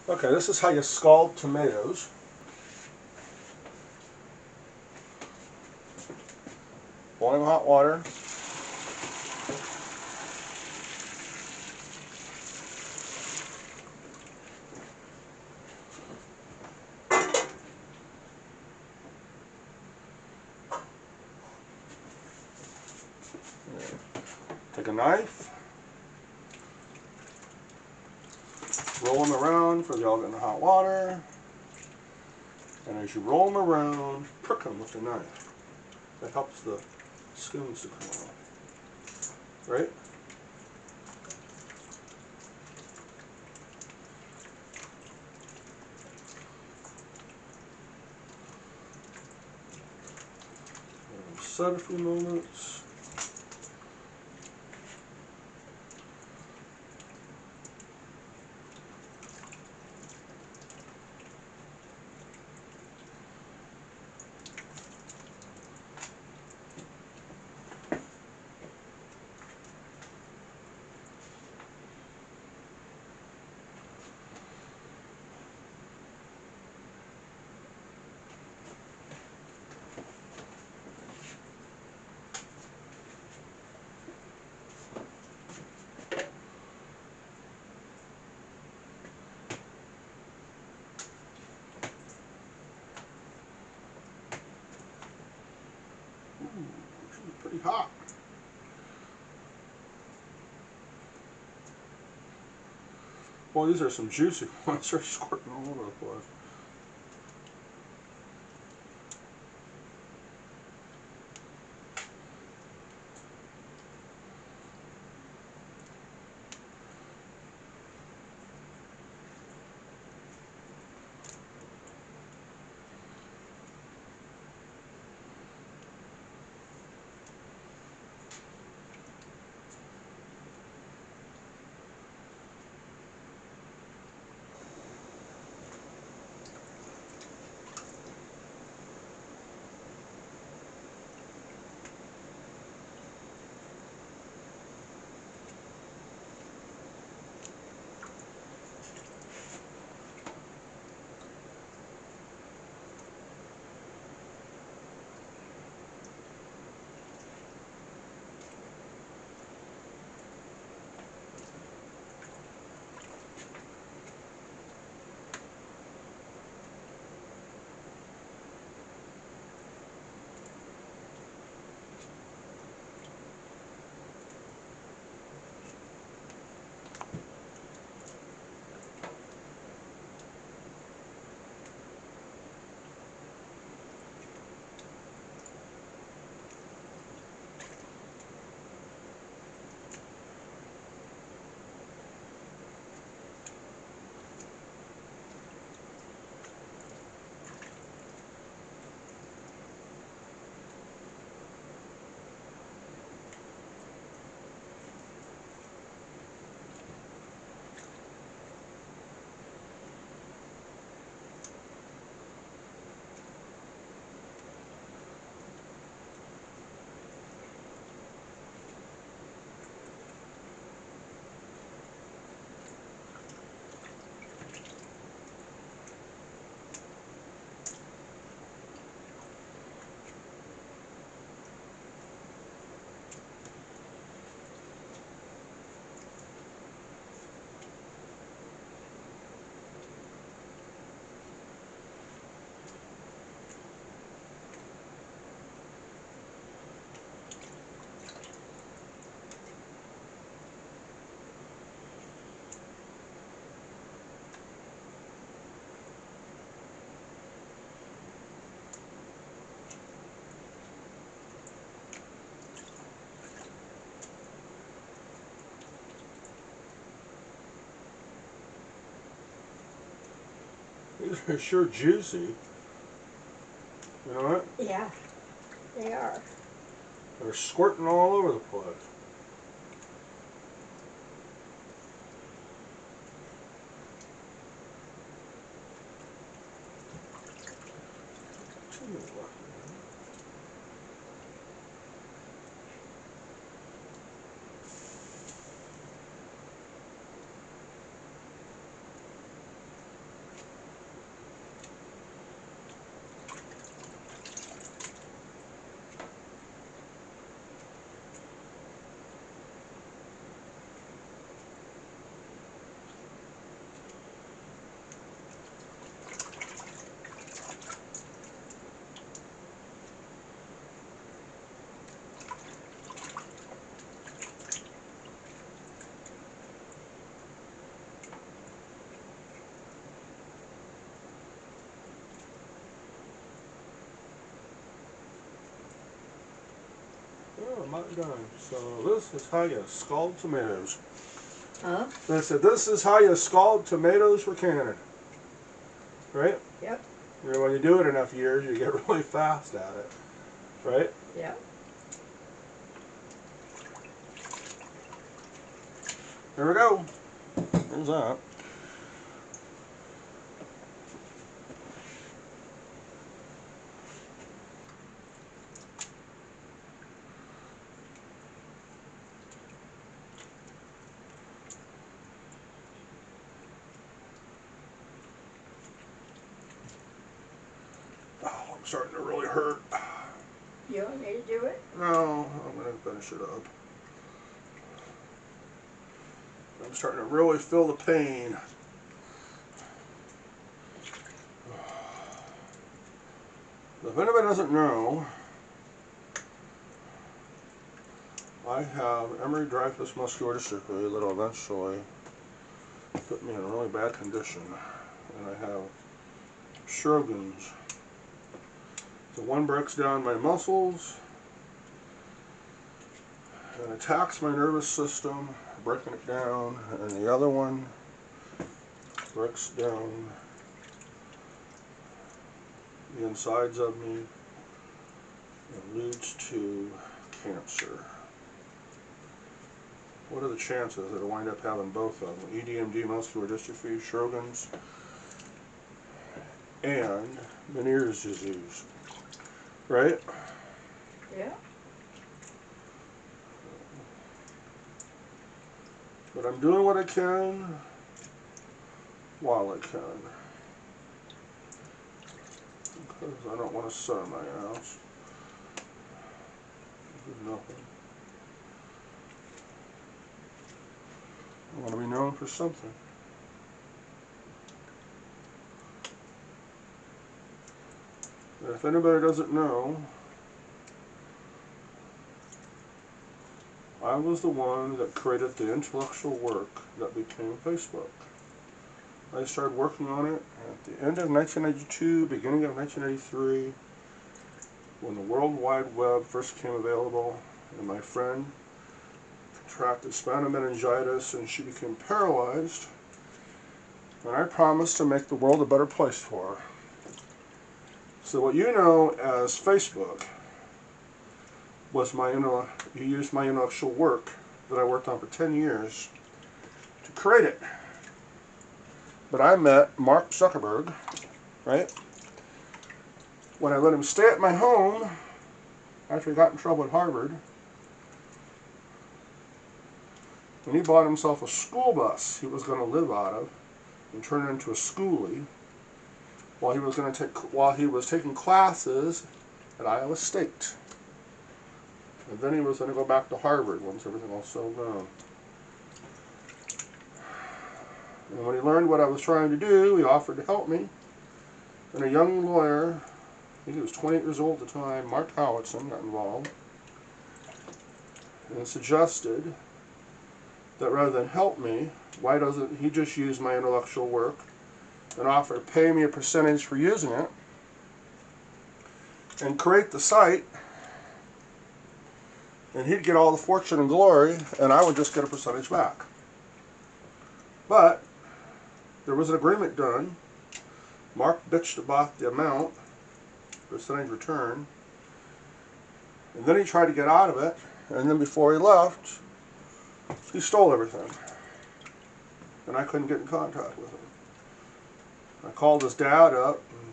Okay, this is how you scald tomatoes. Boiling hot water. Take a knife, roll them around so they all get in the hot water, and as you roll them around, prick them with the knife. That helps the skins to come off. Right? Set a few moments. She's pretty hot. Well, these are some juicy ones. They're squirting all over the place. These are sure juicy. You know what? Yeah, they are. They're squirting all over the place. I'm not done. So this is how you scald tomatoes. Huh? I said, this is how you scald tomatoes for canning. Right? Yep. You know, when you do it enough years, you get really fast at it. Right? Yep. Here we go. There's that. Oh, I'm starting to really hurt. You want me to do it? No, I'm going to finish it up. I'm starting to really feel the pain. If anybody doesn't know, I have Emery-Dreifuss muscular dystrophy that'll eventually put me in a really bad condition. And I have Sjogren's. So one breaks down my muscles and attacks my nervous system, breaking it down, and the other one breaks down the insides of me and leads to cancer. What are the chances that I wind up having both of them? EDMD, muscular dystrophy, Sjogren's, and Meniere's disease. Right? Yeah. But I'm doing what I can while I can. Because I don't want to sit on my ass. Do nothing. I want to be known for something. And if anybody doesn't know, I was the one that created the intellectual work that became Facebook. I started working on it at the end of 1992, beginning of 1993, when the World Wide Web first came available, and my friend contracted spinal meningitis and she became paralyzed, and I promised to make the world a better place for her. So what you know as Facebook was you used my intellectual work that I worked on for 10 years to create it. But I met Mark Zuckerberg, right? When I let him stay at my home after he got in trouble at Harvard, and he bought himself a school bus he was going to live out of and turn it into a schoolie while he was taking classes at Iowa State. And then he was going to go back to Harvard once everything was settled down. And when he learned what I was trying to do, he offered to help me. And a young lawyer, I think he was 28 years old at the time, Mark Howitson, got involved and suggested that rather than help me, why doesn't he just use my intellectual work and offer to pay me a percentage for using it and create the site, and he'd get all the fortune and glory, and I would just get a percentage back. But there was an agreement done. Mark bitched about the amount, percentage return, and then he tried to get out of it, and then before he left, he stole everything. And I couldn't get in contact with him. I called his dad up, and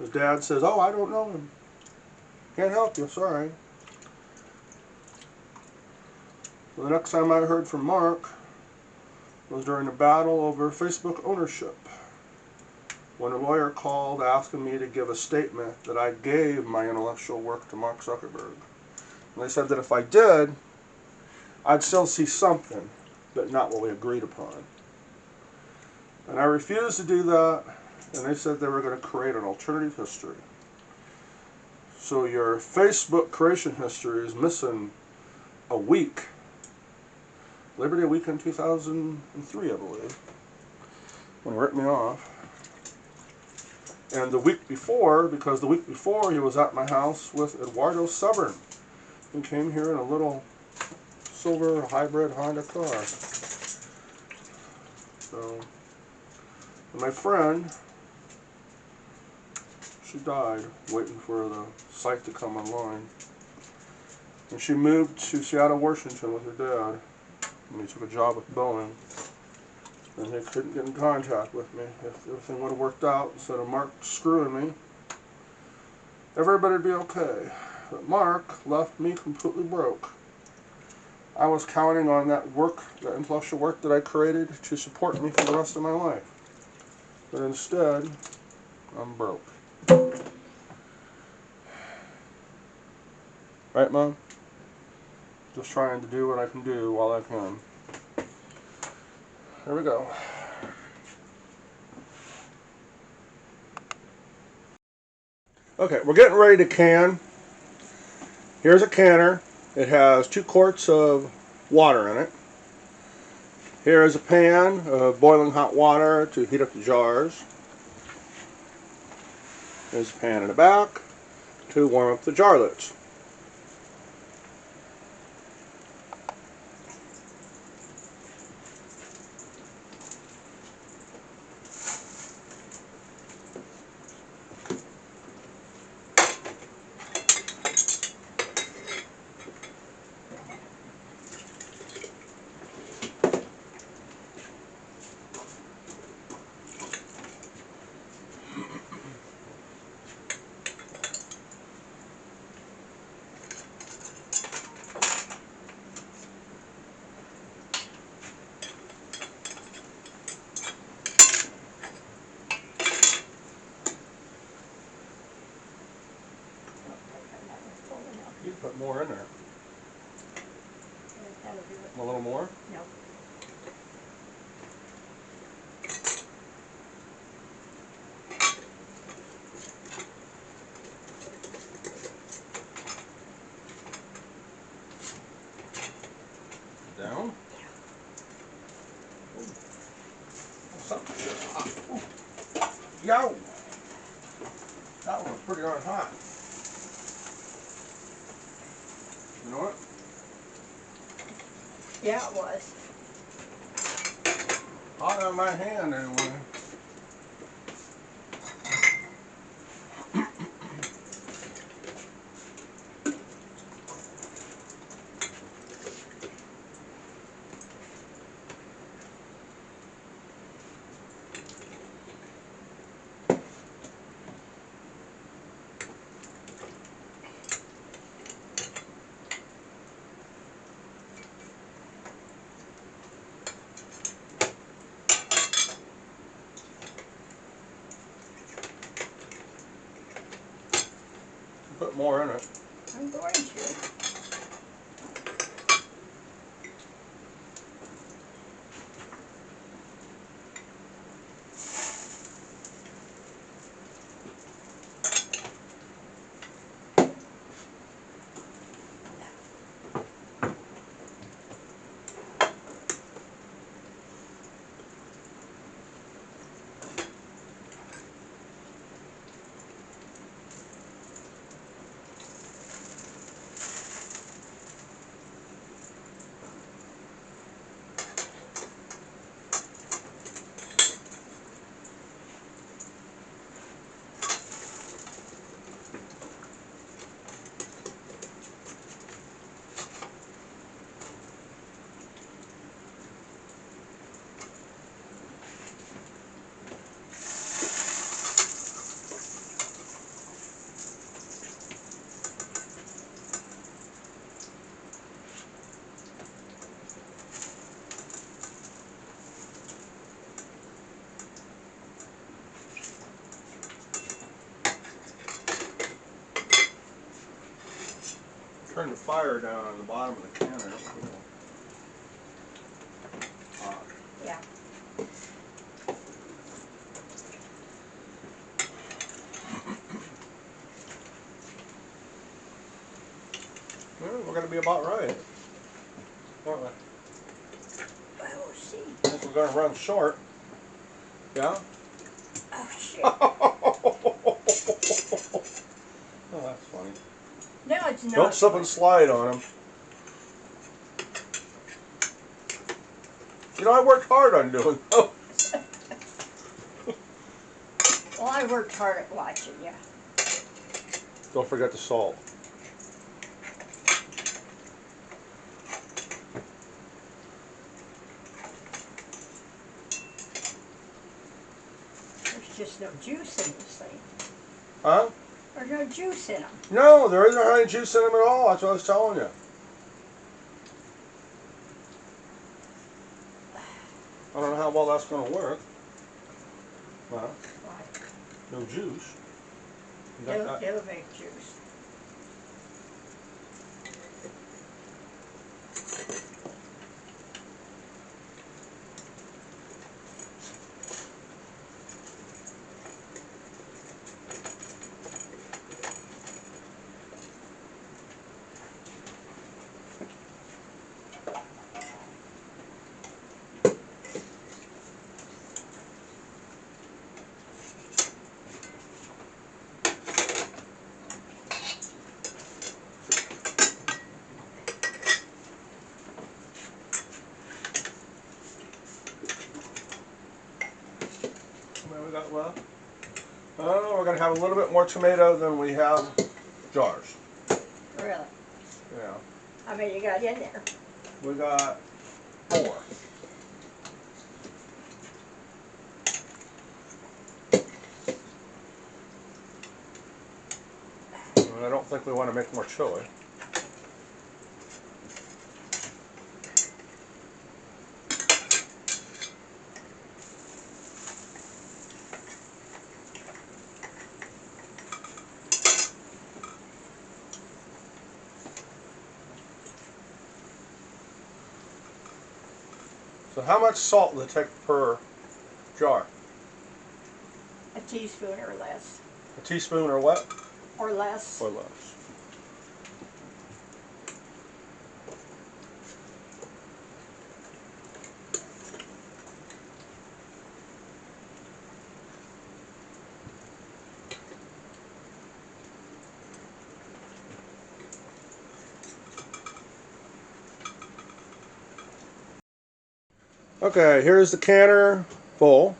his dad says, "Oh, I don't know him. Can't help you, sorry." So the next time I heard from Mark was during a battle over Facebook ownership, when a lawyer called asking me to give a statement that I gave my intellectual work to Mark Zuckerberg. And they said that if I did, I'd still see something, but not what we agreed upon. And I refused to do that, and they said they were going to create an alternative history. So your Facebook creation history is missing a week. Labor Day weekend 2003, I believe, when he ripped me off. And the week before, because the week before he was at my house with Eduardo Severn, and came here in a little silver hybrid Honda car. So, my friend, she died waiting for the site to come online. And she moved to Seattle, Washington with her dad. And he took a job with Boeing. And they couldn't get in contact with me. If everything would have worked out, instead of Mark screwing me, everybody would be okay. But Mark left me completely broke. I was counting on that work, that intellectual work that I created to support me for the rest of my life. But instead, I'm broke. Right, Mom? Just trying to do what I can do while I can. Here we go. Okay, we're getting ready to can. Here's a canner. It has 2 quarts of water in it. Here is a pan of boiling hot water to heat up the jars. There's a pan in the back to warm up the jar lids. You can put more in there. That'll do it. A little more? No. Down? Ooh. Something's just hot. Ooh. Yow! That one was pretty darn hot. You know what? Yeah, it was. Hot on my hand anyway. Put more in it. I'm going to. Turn the fire down on the bottom of the canner. Hot. Yeah. Well, we're going to be about right. Aren't we? Well, we'll see. I think we're going to run short. Yeah? Oh, shit. Oh, that's funny. No, it's not. Don't slip and slide on them. You know, I worked hard on doing those. Well, I worked hard at watching you. Don't forget the salt. There's just no juice in this thing. Huh? There's no juice in them. No, there isn't any juice in them at all. That's what I was telling you. I don't know how well that's going to work. Well, no juice. It'll make juice. What we got left? Oh, we're going to have a little bit more tomato than we have jars. Really? Yeah. How many you got in there? We got 4. And I don't think we want to make more chili. So how much salt will it take per jar? A teaspoon or less. A teaspoon or what? Or less. Or less. Okay, here's the canner full.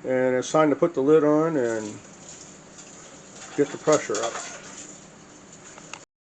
And it's time to put the lid on and get the pressure up.